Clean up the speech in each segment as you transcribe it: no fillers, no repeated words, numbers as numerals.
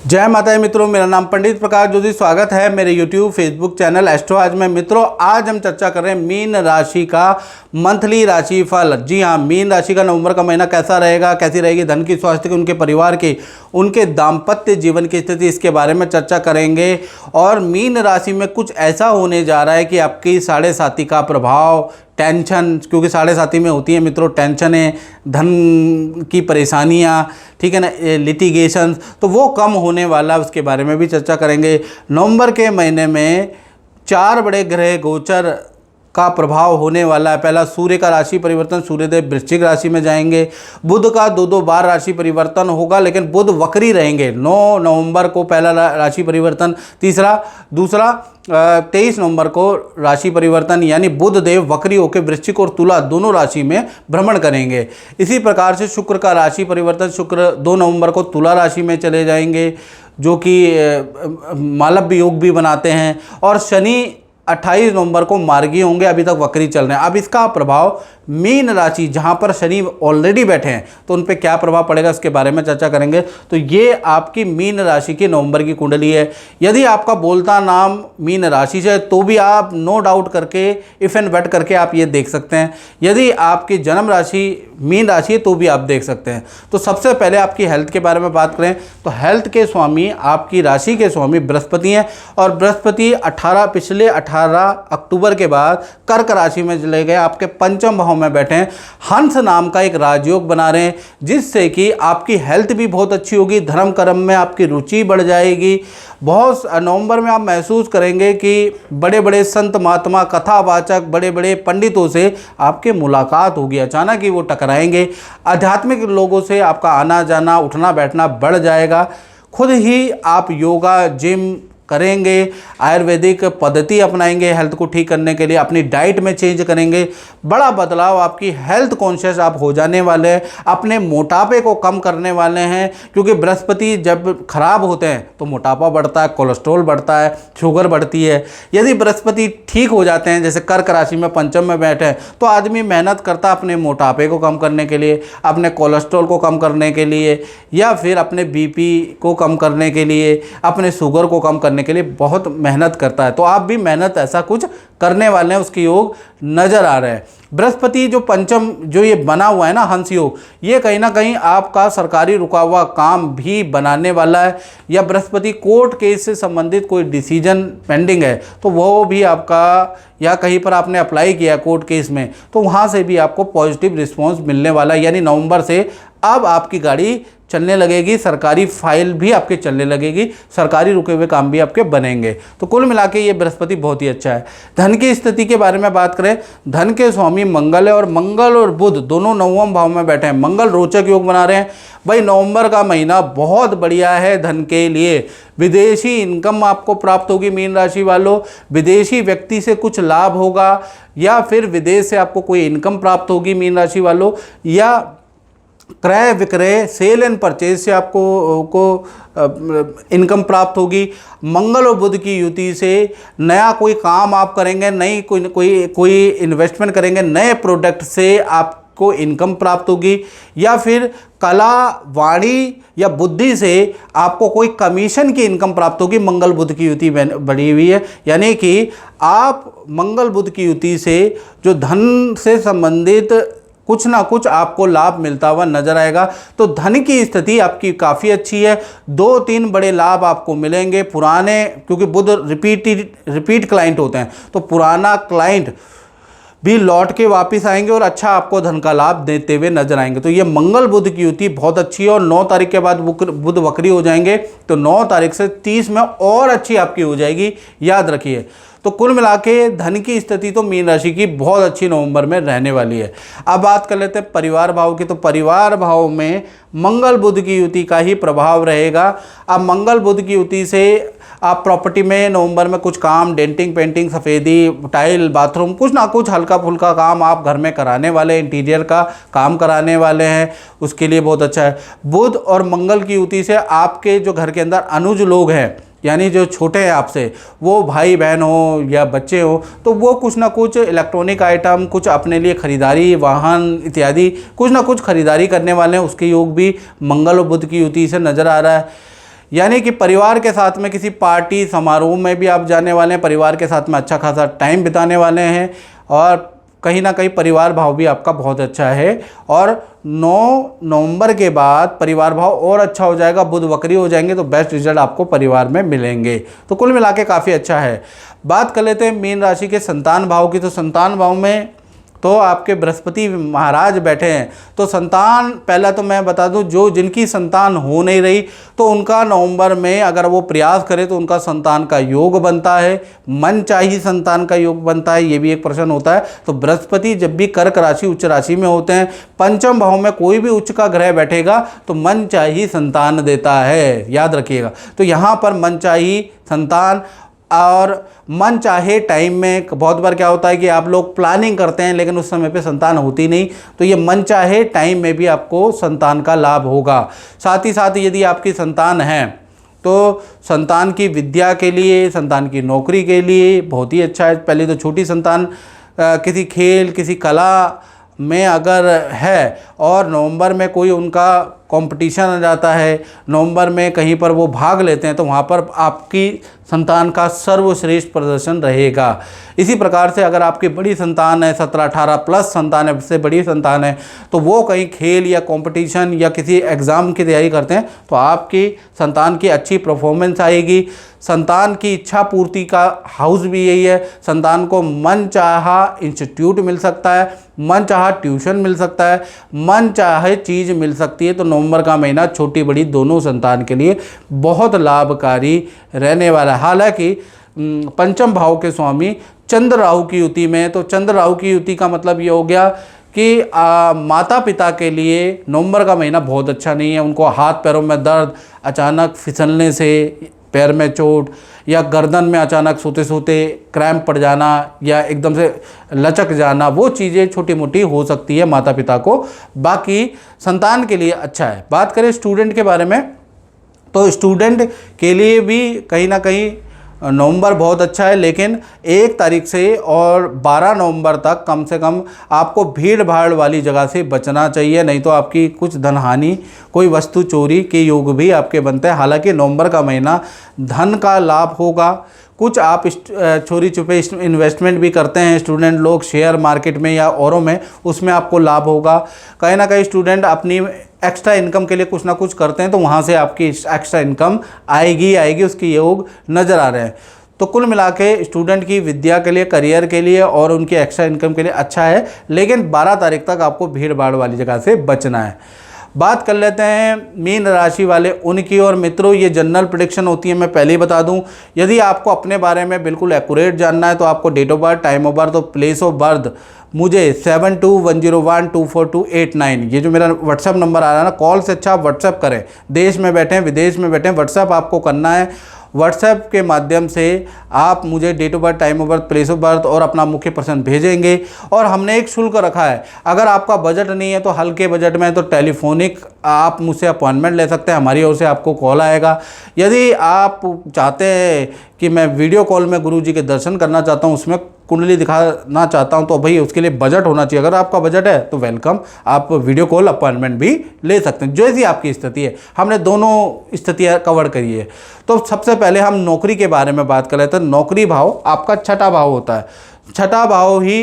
जय माता दी मित्रों, मेरा नाम पंडित प्रकाश जोशी। स्वागत है मेरे YouTube फेसबुक चैनल एस्ट्रो आज में। मित्रों, आज हम चर्चा कर रहे हैं मीन राशि का मंथली राशि फल। जी हाँ, मीन राशि का नवंबर का महीना कैसा रहेगा, कैसी रहेगी धन की, स्वास्थ्य की, उनके परिवार की, उनके दाम्पत्य जीवन की स्थिति, इसके बारे में चर्चा करेंगे। और मीन राशि में कुछ ऐसा होने जा रहा है कि आपकी साढ़े साथी का प्रभाव, टेंशन, क्योंकि साढ़े साथी में होती है मित्रों टेंशनें, धन की परेशानियां, ठीक है ना, लिटिगेशन, तो वो कम होने वाला, उसके बारे में भी चर्चा करेंगे। नवंबर के महीने में 4 बड़े ग्रह गोचर का प्रभाव होने वाला है। पहला सूर्य का राशि परिवर्तन, सूर्यदेव वृश्चिक राशि में जाएंगे। बुध का 2 बार राशि परिवर्तन होगा, लेकिन बुध वक्री रहेंगे। 9 नवंबर को पहला राशि परिवर्तन, दूसरा 23 नवंबर को राशि परिवर्तन, यानी बुध देव वक्री होकर वृश्चिक और तुला दोनों राशि में भ्रमण करेंगे। इसी प्रकार से शुक्र का राशि परिवर्तन, शुक्र 2 नवंबर को तुला राशि में चले जाएंगे, जो कि मालव्य योग भी बनाते हैं। और शनि 28 नवंबर को मार्गी होंगे, अभी तक वक्री चल रहे हैं। अब इसका प्रभाव मीन राशि, जहां पर शनि ऑलरेडी बैठे हैं, तो उन पे क्या प्रभाव पड़ेगा इसके बारे में चर्चा करेंगे। तो ये आपकी मीन राशि की नवंबर की कुंडली है। यदि आपका बोलता नाम मीन राशि से, तो भी आप नो डाउट करके, इफ एंड बट करके आप ये देख सकते हैं। यदि आपकी जन्म राशि मीन राशि है, तो भी आप देख सकते हैं। तो सबसे पहले आपकी हेल्थ के बारे में बात करें तो हेल्थ के स्वामी, आपकी राशि के स्वामी बृहस्पति हैं। और बृहस्पति पिछले 18 अक्टूबर के बाद कर्क राशि में चले गए, आपके पंचम भाव में बैठे हैं। हंस नाम का एक राजयोग बना रहे हैं, जिससे कि आपकी हेल्थ भी बहुत अच्छी होगी, धर्म कर्म में आपकी रुचि बढ़ जाएगी। बहुत नवंबर में आप महसूस करेंगे कि बड़े बड़े संत महात्मा, कथावाचक, बड़े बड़े पंडितों से आपके मुलाकात होगी, अचानक ही वो टकराएंगे। आध्यात्मिक लोगों से आपका आना जाना, उठना बैठना बढ़ जाएगा। खुद ही आप योगा, जिम करेंगे, आयुर्वेदिक पद्धति अपनाएंगे हेल्थ को ठीक करने के लिए, अपनी डाइट में चेंज करेंगे। बड़ा बदलाव, आपकी हेल्थ कॉन्शियस आप हो जाने वाले हैं, अपने मोटापे को कम करने वाले हैं। क्योंकि बृहस्पति जब खराब होते हैं तो मोटापा बढ़ता है, कोलेस्ट्रॉल बढ़ता है, शुगर बढ़ती है। यदि बृहस्पति ठीक हो जाते हैं, जैसे कर्क राशि में पंचम में बैठे हैं, तो आदमी मेहनत करता है अपने मोटापे को कम करने के लिए, अपने कोलेस्ट्रॉल को कम करने के लिए, या फिर अपने बीपी को कम करने के लिए, अपने शुगर को कम करने के लिए बहुत मेहनत करता है। तो आप भी मेहनत ऐसा कुछ करने वाले हैं, उसके योग नजर आ रहे हैं। बृहस्पति जो पंचम जो ये बना हुआ है ना, हंस योग, ये कहीं ना कहीं आपका सरकारी रुका हुआ काम भी बनाने वाला है। या बृहस्पति कोर्ट केस से संबंधित कोई डिसीजन पेंडिंग है, तो वो भी आपका, या कहीं पर आपने अप्लाई किया कोर्ट केस में, तो वहाँ से भी आपको पॉजिटिव रिस्पॉन्स मिलने वाला है। यानी नवंबर से अब आपकी गाड़ी चलने लगेगी, सरकारी फाइल भी आपके चलने लगेगी, सरकारी रुके हुए काम भी आपके बनेंगे। तो कुल मिला के ये बृहस्पति बहुत ही अच्छा है। धन की स्थिति के बारे में बात करें, धन के स्वामी मंगल है, और मंगल और बुध दोनों 9वें भाव में बैठे हैं। मंगल रोचक योग बना रहे हैं। भाई, नवंबर का महीना बहुत बढ़िया है धन के लिए। विदेशी इनकम आपको प्राप्त होगी मीन राशि वालों, विदेशी व्यक्ति से कुछ लाभ होगा, या फिर विदेश से आपको कोई इनकम प्राप्त होगी मीन राशि वालों, या क्रय विक्रय, सेल एंड परचेज से आपको इनकम प्राप्त होगी। मंगल और बुध की युति से नया कोई काम आप करेंगे, नई कोई इन्वेस्टमेंट करेंगे, नए प्रोडक्ट से आपको इनकम प्राप्त होगी। या फिर कला, वाणी या बुद्धि से आपको कोई कमीशन की इनकम प्राप्त होगी। मंगल बुध की युति बढ़ी हुई है, यानी कि आप मंगल बुध की युति से जो धन से संबंधित कुछ ना कुछ आपको लाभ मिलता हुआ नजर आएगा। तो धन की स्थिति आपकी काफ़ी अच्छी है। 2-3 बड़े लाभ आपको मिलेंगे। पुराने, क्योंकि बुध रिपीट क्लाइंट होते हैं, तो पुराना क्लाइंट भी लौट के वापस आएंगे और अच्छा आपको धन का लाभ देते हुए नजर आएंगे। तो ये मंगल बुध की युति बहुत अच्छी है। और 9 तारीख के बाद बुध वक्री हो जाएंगे, तो 9 तारीख से 30 में और अच्छी आपकी हो जाएगी, याद रखिए। तो कुल मिला के धन की स्थिति तो मीन राशि की बहुत अच्छी नवंबर में रहने वाली है। अब बात कर लेते हैं परिवार भाव की। तो परिवार भाव में मंगल बुध की युति का ही प्रभाव रहेगा। अब मंगल बुध की युति से आप प्रॉपर्टी में नवंबर में कुछ काम, डेंटिंग, पेंटिंग, सफ़ेदी, टाइल, बाथरूम, कुछ ना कुछ हल्का फुल्का काम आप घर में कराने वाले, इंटीरियर का काम कराने वाले हैं, उसके लिए बहुत अच्छा है। बुध और मंगल की युति से आपके जो घर के अंदर अनुज लोग हैं, यानी जो छोटे हैं आपसे, वो भाई बहन हो या बच्चे हो, तो वो कुछ ना कुछ इलेक्ट्रॉनिक आइटम, कुछ अपने लिए खरीदारी, वाहन इत्यादि कुछ ना कुछ खरीदारी करने वाले हैं। उसके योग भी मंगल और बुध की युति से नज़र आ रहा है। यानी कि परिवार के साथ में किसी पार्टी समारोह में भी आप जाने वाले हैं, परिवार के साथ में अच्छा खासा टाइम बिताने वाले हैं और कहीं ना कहीं परिवार भाव भी आपका बहुत अच्छा है। और 9 नवंबर के बाद परिवार भाव और अच्छा हो जाएगा, बुध वक्री हो जाएंगे तो बेस्ट रिजल्ट आपको परिवार में मिलेंगे। तो कुल मिला के काफ़ी अच्छा है। बात कर लेते हैं मीन राशि के संतान भाव की। तो संतान भाव में तो आपके बृहस्पति महाराज बैठे हैं। तो संतान, पहला तो मैं बता दूं, जो जिनकी संतान हो नहीं रही तो उनका नवंबर में अगर वो प्रयास करे तो उनका संतान का योग बनता है, मनचाही संतान का योग बनता है, ये भी एक प्रश्न होता है। तो बृहस्पति जब भी कर्क राशि उच्च राशि में होते हैं, पंचम भाव में कोई भी उच्च का ग्रह बैठेगा तो मनचाही संतान देता है, याद रखिएगा। तो यहाँ पर मनचाही संतान और मन चाहे टाइम में बहुत बार क्या होता है कि आप लोग प्लानिंग करते हैं लेकिन उस समय पे संतान होती नहीं, तो ये मन चाहे टाइम में भी आपको संतान का लाभ होगा। साथ ही साथ यदि आपकी संतान है तो संतान की विद्या के लिए, संतान की नौकरी के लिए बहुत ही अच्छा है। पहले तो छोटी संतान किसी खेल, किसी कला में अगर है और नवंबर में कोई उनका कंपटीशन आ जाता है, नवंबर में कहीं पर वो भाग लेते हैं, तो वहाँ पर आपकी संतान का सर्वश्रेष्ठ प्रदर्शन रहेगा। इसी प्रकार से अगर आपकी बड़ी संतान है, 17-18 प्लस संतान है, उससे बड़ी संतान है, तो वो कहीं खेल या कंपटीशन या किसी एग्ज़ाम की तैयारी करते हैं तो आपकी संतान की अच्छी परफॉर्मेंस आएगी। संतान की इच्छा पूर्ति का हाउस भी यही है। संतान को मन चाहा इंस्टीट्यूट मिल सकता है, मन चाहा ट्यूशन मिल सकता है, मन चाहे चीज़ मिल सकती है। तो नवंबर का महीना छोटी बड़ी दोनों संतान के लिए बहुत लाभकारी रहने वाला है। हालांकि पंचम भाव के स्वामी चंद्र राहु की युति में, तो चंद्र राहु की युति का मतलब ये हो गया कि माता पिता के लिए नवंबर का महीना बहुत अच्छा नहीं है। उनको हाथ पैरों में दर्द, अचानक फिसलने से पैर में चोट या गर्दन में अचानक सोते सोते क्रैम्प पड़ जाना या एकदम से लचक जाना, वो चीज़ें छोटी मोटी हो सकती है माता पिता को। बाकी संतान के लिए अच्छा है। बात करें स्टूडेंट के बारे में, तो स्टूडेंट के लिए भी कहीं ना कहीं नवंबर बहुत अच्छा है, लेकिन 1 तारीख से और 12 नवंबर तक कम से कम आपको भीड़ भाड़ वाली जगह से बचना चाहिए, नहीं तो आपकी कुछ धन हानि, कोई वस्तु चोरी के योग भी आपके बनते हैं। हालांकि नवंबर का महीना धन का लाभ होगा। कुछ आप चोरी छुपे इन्वेस्टमेंट भी करते हैं स्टूडेंट लोग शेयर मार्केट में या औरों में, उसमें आपको लाभ होगा। कहीं ना कहीं स्टूडेंट अपनी एक्स्ट्रा इनकम के लिए कुछ ना कुछ करते हैं तो वहाँ से आपकी एक्स्ट्रा इनकम आएगी, उसकी योग नज़र आ रहे हैं। तो कुल मिला के स्टूडेंट की विद्या के लिए, करियर के लिए और उनकी एक्स्ट्रा इनकम के लिए अच्छा है, लेकिन 12 तारीख तक आपको भीड़ भाड़ वाली जगह से बचना है। बात कर लेते हैं मीन राशि वाले उनकी। और मित्रों, ये जनरल प्रेडिक्शन होती है, मैं पहले ही बता दूं। यदि आपको अपने बारे में बिल्कुल एक्यूरेट जानना है तो आपको date of birth, time of birth और प्लेस ऑफ बर्थ मुझे 7210124289, ये जो मेरा व्हाट्सएप नंबर आ रहा है ना, कॉल से अच्छा आप व्हाट्सएप करें। देश में बैठें, विदेश में बैठें, व्हाट्सएप आपको करना है। व्हाट्सएप के माध्यम से आप मुझे date of birth, time of birth, place of birth और अपना मुख्य प्रश्न भेजेंगे। और हमने एक शुल्क रखा है, अगर आपका बजट नहीं है तो हल्के बजट में तो टेलीफोनिक आप मुझसे अपॉइंटमेंट ले सकते हैं, हमारी ओर से आपको कॉल आएगा। यदि आप चाहते हैं कि मैं वीडियो कॉल में गुरुजी के दर्शन करना चाहता हूँ, उसमें कुंडली दिखाना चाहता हूं, तो भाई उसके लिए बजट होना चाहिए। अगर आपका बजट है तो वेलकम, आप वीडियो कॉल अपॉइंटमेंट भी ले सकते हैं, जैसी आपकी स्थिति है। हमने दोनों स्थितियां कवर करी है। तो सबसे पहले हम नौकरी के बारे में बात कर रहे थे। नौकरी भाव आपका छठा भाव होता है। छठा भाव ही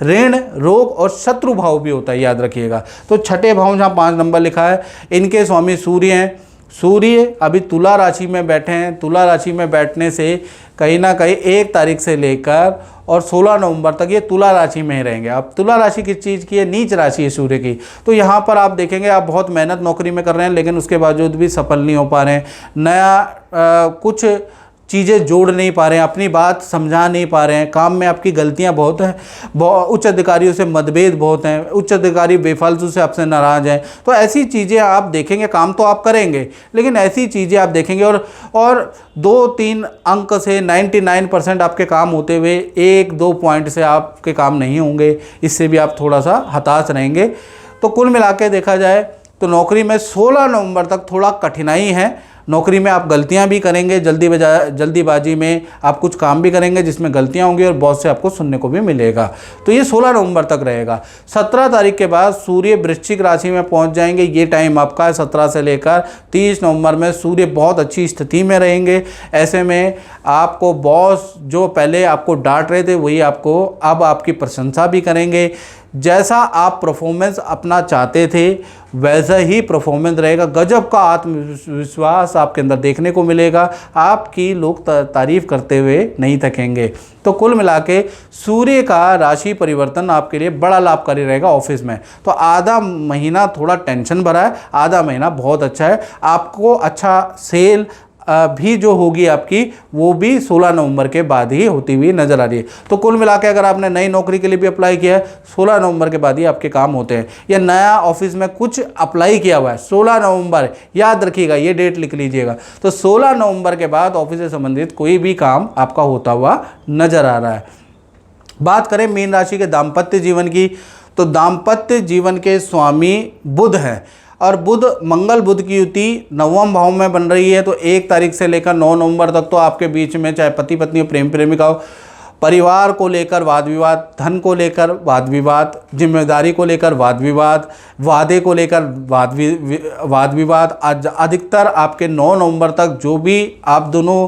ऋण, रोग और शत्रु भाव भी होता है, याद रखिएगा। तो छठे भाव जहाँ 5 नंबर लिखा है, इनके स्वामी सूर्य हैं। सूर्य अभी तुला राशि में बैठे हैं। तुला राशि में बैठने से कहीं ना कहीं 1 तारीख से लेकर और 16 नवंबर तक ये तुला राशि में ही रहेंगे। अब तुला राशि किस चीज़ की है? नीच राशि है सूर्य की। तो यहाँ पर आप देखेंगे आप बहुत मेहनत नौकरी में कर रहे हैं, लेकिन उसके बावजूद भी सफल नहीं हो पा रहे हैं। नया कुछ चीज़ें जोड़ नहीं पा रहे हैं, अपनी बात समझा नहीं पा रहे हैं, काम में आपकी गलतियां बहुत हैं, उच्च अधिकारियों से मतभेद बहुत हैं, उच्च अधिकारी बेफालतू से आपसे नाराज़ हैं। तो ऐसी चीज़ें आप देखेंगे, काम तो आप करेंगे लेकिन ऐसी चीज़ें आप देखेंगे और 2-3 अंक से 99% आपके काम होते हुए 1-2 पॉइंट से आपके काम नहीं होंगे, इससे भी आप थोड़ा सा हताश रहेंगे। तो कुल मिला के देखा जाए तो नौकरी में 16 नवंबर तक थोड़ा कठिनाई है। नौकरी में आप गलतियां भी करेंगे, जल्दीबाजी में आप कुछ काम भी करेंगे जिसमें गलतियां होंगी और बॉस से आपको सुनने को भी मिलेगा। तो ये 16 नवंबर तक रहेगा। 17 तारीख के बाद सूर्य वृश्चिक राशि में पहुंच जाएंगे। ये टाइम आपका है 17 से लेकर 30 नवंबर में सूर्य बहुत अच्छी स्थिति में रहेंगे। ऐसे में आपको बॉस जो पहले आपको डांट रहे थे वही आपको अब आपकी प्रशंसा भी करेंगे। जैसा आप परफॉर्मेंस अपना चाहते थे वैसा ही परफॉर्मेंस रहेगा। गजब का आत्मविश्वास आपके अंदर देखने को मिलेगा। आपकी लोग तारीफ करते हुए नहीं थकेंगे। तो कुल मिला के सूर्य का राशि परिवर्तन आपके लिए बड़ा लाभकारी रहेगा ऑफिस में। तो आधा महीना थोड़ा टेंशन भरा है, आधा महीना बहुत अच्छा है। आपको अच्छा सेल भी जो होगी आपकी वो भी 16 नवंबर के बाद ही होती हुई नजर आ रही है। तो कुल मिला के अगर आपने नई नौकरी के लिए भी अप्लाई किया है 16 नवंबर के बाद ही आपके काम होते हैं। या नया ऑफिस में कुछ अप्लाई किया हुआ है 16 नवंबर, याद रखिएगा, ये डेट लिख लीजिएगा। तो 16 नवंबर के बाद ऑफिस से संबंधित कोई भी काम आपका होता हुआ नजर आ रहा है। बात करें मीन राशि के दाम्पत्य जीवन की, तो दाम्पत्य जीवन के स्वामी बुध हैं और मंगल बुध की युति 9वें भाव में बन रही है। तो 1 तारीख से लेकर 9 नवंबर तक तो आपके बीच में चाहे पति पत्नी हो, प्रेम प्रेमिका हो, परिवार को लेकर वाद विवाद, धन को लेकर वाद विवाद, जिम्मेदारी को लेकर वाद विवाद, वादे को लेकर वाद विवाद। अधिकतर आपके 9 नवंबर तक जो भी आप दोनों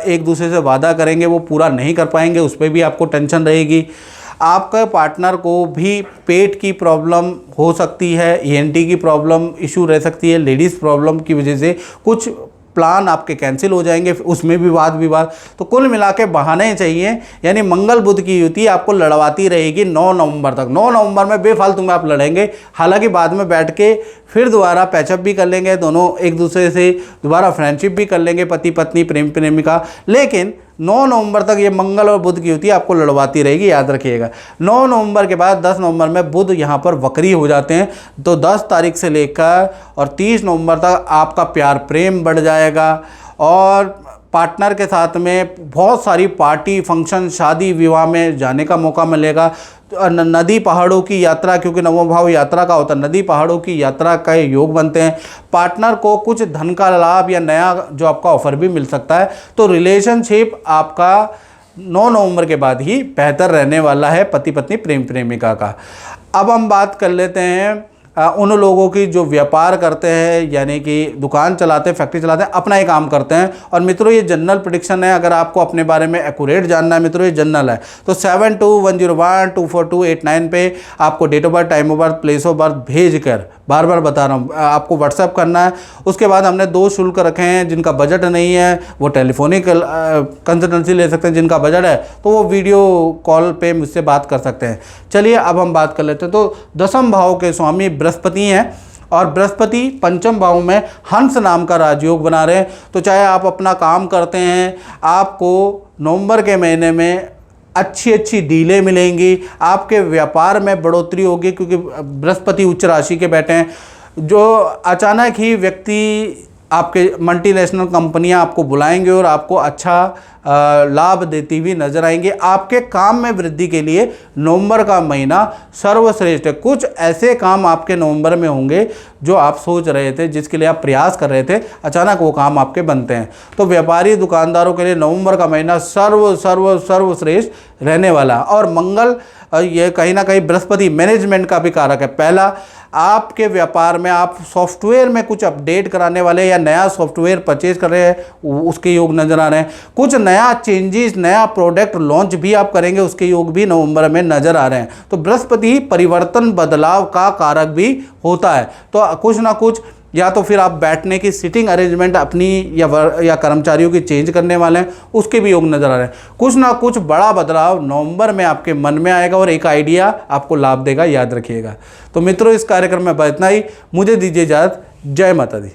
एक दूसरे से वादा करेंगे वो पूरा नहीं कर पाएंगे, उस पर भी आपको टेंशन रहेगी। आपका पार्टनर को भी पेट की प्रॉब्लम हो सकती है, ENT की प्रॉब्लम इशू रह सकती है, लेडीज़ प्रॉब्लम की वजह से कुछ प्लान आपके कैंसिल हो जाएंगे, उसमें भी वाद विवाद। तो कुल मिला के बहाने चाहिए, यानी मंगल बुध की युति आपको लड़वाती रहेगी 9 नवंबर तक। 9 नवंबर में बेफालतू में आप लड़ेंगे, हालांकि बाद में बैठ के फिर दोबारा पैचअप भी कर लेंगे, दोनों एक दूसरे से दोबारा फ्रेंडशिप भी कर लेंगे, पति पत्नी प्रेम प्रेमिका। लेकिन 9 नवंबर तक ये मंगल और बुध की युति आपको लड़वाती रहेगी, याद रखिएगा। 9 नवंबर के बाद 10 नवंबर में बुध यहाँ पर वक्री हो जाते हैं। तो 10 तारीख से लेकर और 30 नवंबर तक आपका प्यार प्रेम बढ़ जाएगा और पार्टनर के साथ में बहुत सारी पार्टी, फंक्शन, शादी विवाह में जाने का मौका मिलेगा। नदी पहाड़ों की यात्रा, क्योंकि 9वां भाव यात्रा का होता है, नदी पहाड़ों की यात्रा का योग बनते हैं। पार्टनर को कुछ धन का लाभ या नया जो आपका ऑफर भी मिल सकता है। तो रिलेशनशिप आपका 9 नवंबर के बाद ही बेहतर रहने वाला है पति पत्नी प्रेम प्रेमिका का। अब हम बात कर लेते हैं उन लोगों की जो व्यापार करते हैं, यानी कि दुकान चलाते हैं, फैक्ट्री चलाते हैं, अपना ही काम करते हैं। और मित्रों ये जनरल प्रेडिक्शन है, अगर आपको अपने बारे में एक्यूरेट जानना है मित्रों ये जनरल है। तो 7210124428 पे आपको date of birth, time of birth, place of birth भेज कर, बार बार बता रहा हूँ, आपको व्हाट्सएप करना है। उसके बाद हमने 2 शुल्क रखे हैं। जिनका बजट नहीं है वो टेलीफोनिक कंसल्टेंसी ले सकते हैं, जिनका बजट है तो वो वीडियो कॉल पे मुझसे बात कर सकते हैं। चलिए अब हम बात कर लेते हैं। तो 10वें भाव के स्वामी बृहस्पति हैं और बृहस्पति 5वें भाव में हंस नाम का राजयोग बना रहे हैं। तो चाहे आप अपना काम करते हैं, आपको नवंबर के महीने में अच्छी अच्छी डीलें मिलेंगी, आपके व्यापार में बढ़ोतरी होगी, क्योंकि बृहस्पति उच्च राशि के बैठे हैं। जो अचानक ही व्यक्ति, आपके मल्टीनेशनल कंपनियां आपको बुलाएंगे और आपको अच्छा लाभ देती हुई नजर आएंगे। आपके काम में वृद्धि के लिए नवंबर का महीना सर्वश्रेष्ठ है। कुछ ऐसे काम आपके नवंबर में होंगे जो आप सोच रहे थे, जिसके लिए आप प्रयास कर रहे थे, अचानक वो काम आपके बनते हैं। तो व्यापारी दुकानदारों के लिए नवंबर का महीना सर्वश्रेष्ठ रहने वाला। और मंगल ये कहीं ना कहीं बृहस्पति मैनेजमेंट का भी कारक है। पहला, आपके व्यापार में आप सॉफ्टवेयर में कुछ अपडेट कराने वाले या नया सॉफ्टवेयर परचेज कर रहे हैं, उसके योग नजर आ रहे हैं। कुछ नया चेंजेस, नया प्रोडक्ट लॉन्च भी आप करेंगे, उसके योग भी नवंबर में नजर आ रहे हैं। तो बृहस्पति परिवर्तन, बदलाव का कारक भी होता है। तो कुछ ना कुछ, या तो फिर आप बैठने की सीटिंग अरेंजमेंट अपनी या कर्मचारियों की चेंज करने वाले हैं, उसके भी योग नजर आ रहे हैं। कुछ ना कुछ बड़ा बदलाव नवंबर में आपके मन में आएगा और एक आइडिया आपको लाभ देगा, याद रखिएगा। तो मित्रों इस कार्यक्रम में बस इतना ही। मुझे दीजिए इजाजत। जय माता दी।